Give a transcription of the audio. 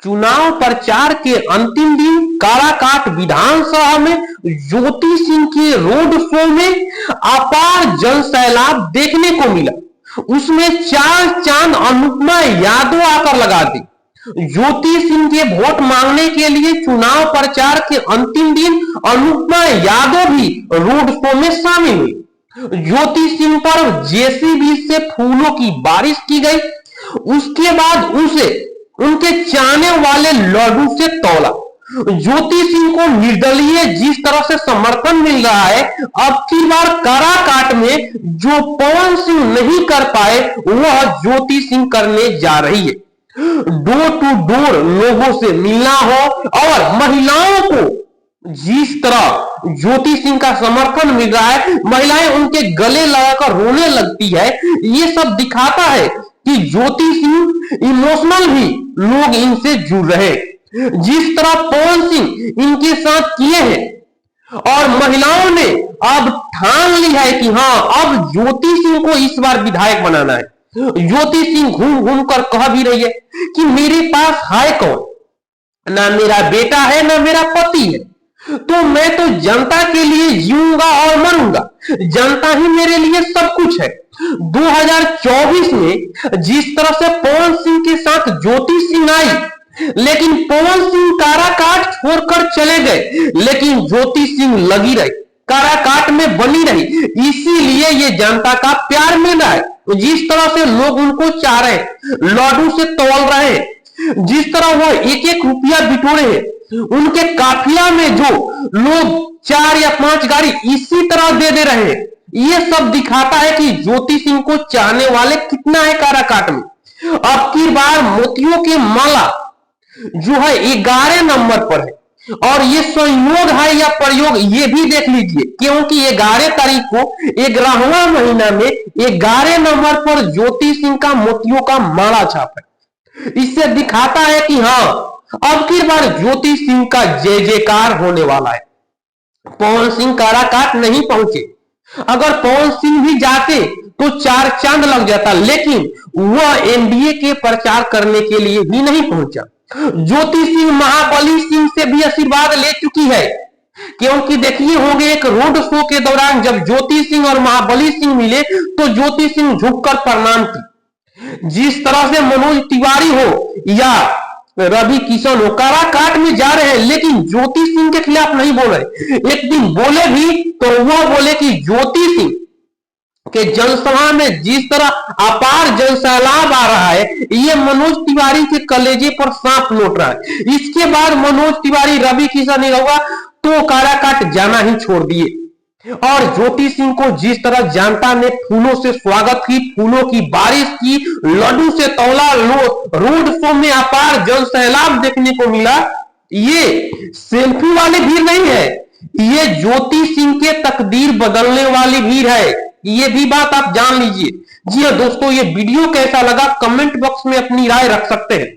चुनाव प्रचार के अंतिम दिन काराकाट विधानसभा में ज्योति सिंह के रोड शो में अपार जनसैलाब देखने को मिला। उसमें चार चांद अनुपमा यादव आकर लगा दी। ज्योति सिंह के वोट मांगने के लिए चुनाव प्रचार के अंतिम दिन अनुपमा यादव भी रोड शो में शामिल हुई। ज्योति सिंह पर जेसीबी से फूलों की बारिश की गई। उसके बाद उसे उनके चाहने वाले लड्डू से तौला। ज्योति सिंह को निर्दलीय जिस तरह से समर्थन मिल रहा है, अब की बार काराकाट में जो पवन सिंह नहीं कर पाए वह ज्योति सिंह करने जा रही है। डोर टू डोर लोगों से मिलना हो और महिलाओं को जिस तरह ज्योति सिंह का समर्थन मिल रहा है, महिलाएं उनके गले लगाकर रोने लगती है। ये सब दिखाता है कि ज्योति सिंह इमोशनल भी लोग इनसे जुड़ रहे। जिस तरह पवन सिंह इनके साथ किए हैं और महिलाओं ने अब ठान ली है कि हाँ, अब ज्योति सिंह को इस बार विधायक बनाना है। ज्योति सिंह घूम घूम कर कह भी रही है कि मेरे पास है कौन, ना मेरा बेटा है ना मेरा पति है, तो मैं तो जनता के लिए जीऊंगा और मरूंगा। जनता ही मेरे लिए सब कुछ है। 2024 में जिस तरह से पवन सिंह के साथ ज्योति सिंह आई, लेकिन पवन सिंह काराकाट छोड़कर चले गए, लेकिन ज्योति सिंह लगी रही, काराकाट में बनी रही। इसीलिए ये जनता का प्यार मिल रहा है। जिस तरह से लोग उनको चाह रहे हैं, लड्डू से तौल रहे हैं, जिस तरह वो एक एक रुपया बिटोरे हैं, उनके काफिला में जो लोग 4 या 5 गाड़ी इसी तरह दे रहे हैं, ये सब दिखाता है कि ज्योति सिंह को चाहने वाले कितना है काराकाट में। अब की बार मोतियों के माला जो है 11 नंबर पर है, और ये संयोग है या प्रयोग ये भी देख लीजिए, क्योंकि 11 तारीख को 11वां महीना में 11 नंबर पर ज्योति सिंह का मोतियों का माला छाप है। इससे दिखाता है कि हाँ, अब की बार ज्योति सिंह का जय जयकार होने वाला है। पवन सिंह काराकाट नहीं पहुंचे। अगर पवन सिंह भी जाते तो 4 चांद लग जाता, लेकिन वह एनडीए के प्रचार करने के लिए भी नहीं पहुंचा। ज्योति सिंह महाबली सिंह से भी आशीर्वाद ले चुकी है, क्योंकि देखिए होंगे एक रोड शो के दौरान जब ज्योति सिंह और महाबली सिंह मिले तो ज्योति सिंह झुककर प्रणाम की। जिस तरह से मनोज तिवारी हो या रवि किशन हो काराकाट में जा रहे हैं, लेकिन ज्योति सिंह के खिलाफ नहीं बोल रहे। एक दिन बोले भी तो वह बोले कि ज्योति सिंह के जनसभा में जिस तरह अपार जनसैलाब आ रहा है, ये मनोज तिवारी के कलेजे पर सांप लौट रहा है। इसके बाद मनोज तिवारी रवि किशन नहीं होगा तो काराकाट जाना ही छोड़ दिए। और ज्योति सिंह को जिस तरह जनता ने फूलों से स्वागत की, फूलों की बारिश की, लड्डू से तौला, रोड शो में अपार जनसैलाब देखने को मिला। ये सेल्फी वाली भीड़ नहीं है, ये ज्योति सिंह के तकदीर बदलने वाली भीड़ है। ये भी बात आप जान लीजिए। जी हाँ दोस्तों, ये वीडियो कैसा लगा कमेंट बॉक्स में अपनी राय रख सकते हैं।